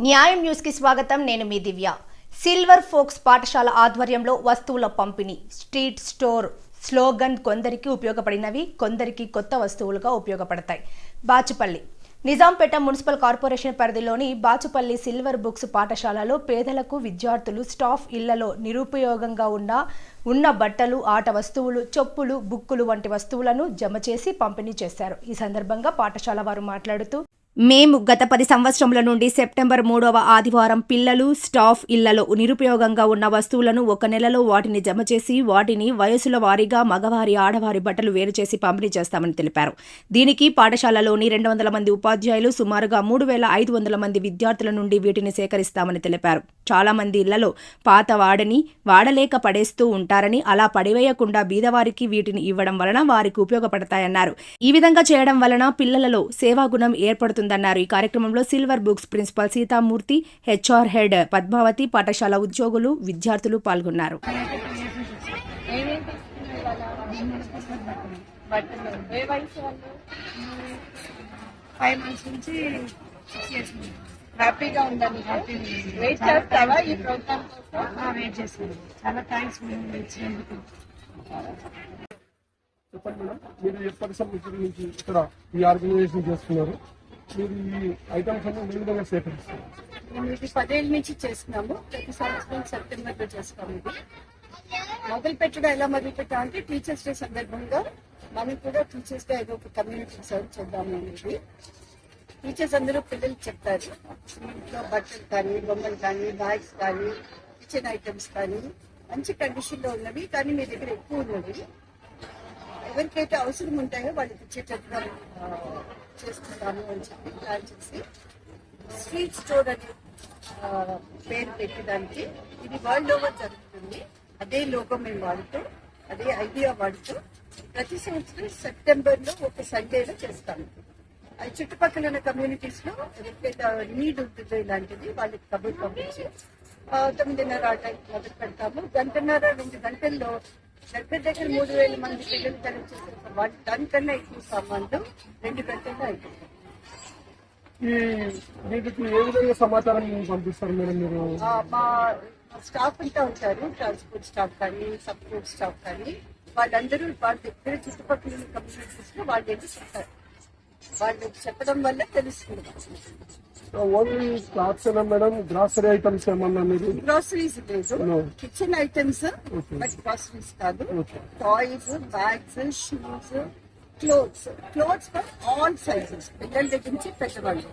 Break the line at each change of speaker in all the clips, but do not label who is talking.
న్యాయం న్యూస్ కి స్వాగతం. నేను మీ దివ్య. సిల్వర్ ఫోక్స్ పాఠశాల ఆధ్వర్యంలో వస్తువుల పంపిణీ. స్ట్రీట్ స్టోర్ స్లోగన్ కొందరికి ఉపయోగపడినవి, కొందరికి కొత్త వస్తువులుగా ఉపయోగపడతాయి. బాచుపల్లి నిజాంపేట మున్సిపల్ కార్పొరేషన్ పరిధిలోని బాచుపల్లి సిల్వర్ బుక్స్ పాఠశాలలో పేదలకు, విద్యార్థులు, స్టాఫ్ ఇళ్లలో నిరుపయోగంగా ఉన్న బట్టలు, ఆట వస్తువులు, చెప్పులు, బుక్కులు వంటి వస్తువులను జమ చేసి పంపిణీ చేశారు. ఈ సందర్భంగా పాఠశాల వారు మాట్లాడుతూ, మేము గత 10 సంవత్సరముల నుండి సెప్టెంబర్ 3వ ఆదివారం పిల్లలు, స్టాఫ్ ఇళ్లలో నిరుపయోగంగా ఉన్న వస్తువులను 1 నెలలో వాటిని జమ చేసి వాటిని వయసుల వారీగా మగవారి, ఆడవారి బట్టలు వేరు చేసి పంపిణీ చేస్తామని తెలిపారు. దీనికి పాఠశాలలోని 200 మంది ఉపాధ్యాయులు, సుమారుగా 3500 మంది విద్యార్థుల నుండి వీటిని సేకరిస్తామని తెలిపారు. చాలా మంది ఇళ్లలో పాత వాడలేక పడేస్తూ ఉంటారని, అలా పడివేయకుండా బీదవారికి వీటిని ఇవ్వడం వలన వారికి ఉపయోగపడతాయన్నారు. ఈ విధంగా చేయడం వలన పిల్లలలో సేవాగుణం ఏర్పడుతుందన్నారు. ఈ కార్యక్రమంలో silver books principal Sitamurthy, HR head Padmavathi, పాఠశాల ఉద్యోగులు, విద్యార్థులు పాల్గొన్నారు.
హ్యాపీగా ఉండాలి. వెయిట్ చేస్తావా ఈ ప్రోగ్రామ్ కోసం?
వెయిట్ చేస్తాను. చాలా థ్యాంక్స్ ఇచ్చినందుకు.
చెప్పండి మేడం, మీరు ఎప్పటి సంవత్సరం నుంచి ఇక్కడ ఈ ఆర్గనైజేషన్ చేస్తున్నారు? మీరు ఈ ఐటమ్స్ అన్ని ఏ విధంగా సేకరిస్తారు?
మేము ఇది 10 ఏళ్ళ నుంచి చేస్తున్నాము. ప్రతి సంవత్సరం సెప్టెంబర్లో చేస్తాము. ఇది మొదలు పెట్టడం ఎలా మొదలు పెట్టామంటే టీచర్స్ డే సందర్భంగా మనం కూడా టీచర్స్ డే ఏదో ఒక కమ్యూనిటీ సర్వ్ చేద్దాము అనేది. టీచర్స్ అందరూ పిల్లలకి చెప్తారు, ఇంట్లో బట్టలు కానీ, బొమ్మలు కానీ, బ్యాగ్స్ కానీ, కిచెన్ ఐటమ్స్ కానీ మంచి కండిషన్లో ఉన్నవి కానీ మీ దగ్గర ఎక్కువ ఉన్నవి ఎవరికైతే అవసరం ఉంటాయో వాళ్ళకి ఇచ్చేటట్టుగా చేసుకుంటాము అని చెప్పి ప్లాన్ చేసి స్ట్రీట్ స్టోర్ అనే పేరు పెట్టడానికి ఇది వరల్డ్ ఓవర్ జరుగుతుంది. అదే లోగో మేము వాడుతూ, అదే ఐడియా వాడుతూ ప్రతి సంవత్సరం సెప్టెంబర్లో ఒక సండేలో చేస్తాము. అది చుట్టుపక్కల ఉన్న కమ్యూనిటీస్ లో ఎవరికైతే నీడ్ ఉంటుందో ఇలాంటిది వాళ్ళకి కబుర్ పంపించి 9:30 ఆ టైం మొదలు పెడతాము. 1.5-2 గంటల్లో దగ్గర 3000 మంది పిల్లలు కలెక్ట్ చేసిన వాటి దానికన్నా ఎక్కువ సామాన్లు 2 గంటల్లో అయిపోతాయి.
వీటికి ఏ విధంగా సమాచారం పంపిస్తారు మేడం మీరు?
మా స్టాఫ్ అంతా ఉంటారు, ట్రాన్స్పోర్ట్ స్టాఫ్ కానీ, సపోర్ట్ స్టాఫ్ కానీ, వాళ్ళందరూ వాళ్ళ దగ్గర చుట్టుపక్కల ఉన్న కమ్యూనిటీస్ లో వాళ్ళు ఏంటి చెప్తారు. వాళ్ళు చెప్పడం వల్ల తెలుస్తుంది.
Only clothes madam, grocery items ఏమన్నా? మీరు
గ్రాసరీస్ లేదు, కిచెన్ ఐటమ్స్ బట్ గ్రాసరీస్ కాదు. Toys, bags, shoes, clothes for all sizes, పిల్లల దగ్గర నుంచి పెద్దవాళ్ళు,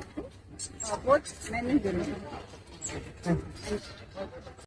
బోత్ మెన్ అండ్ విమెన్.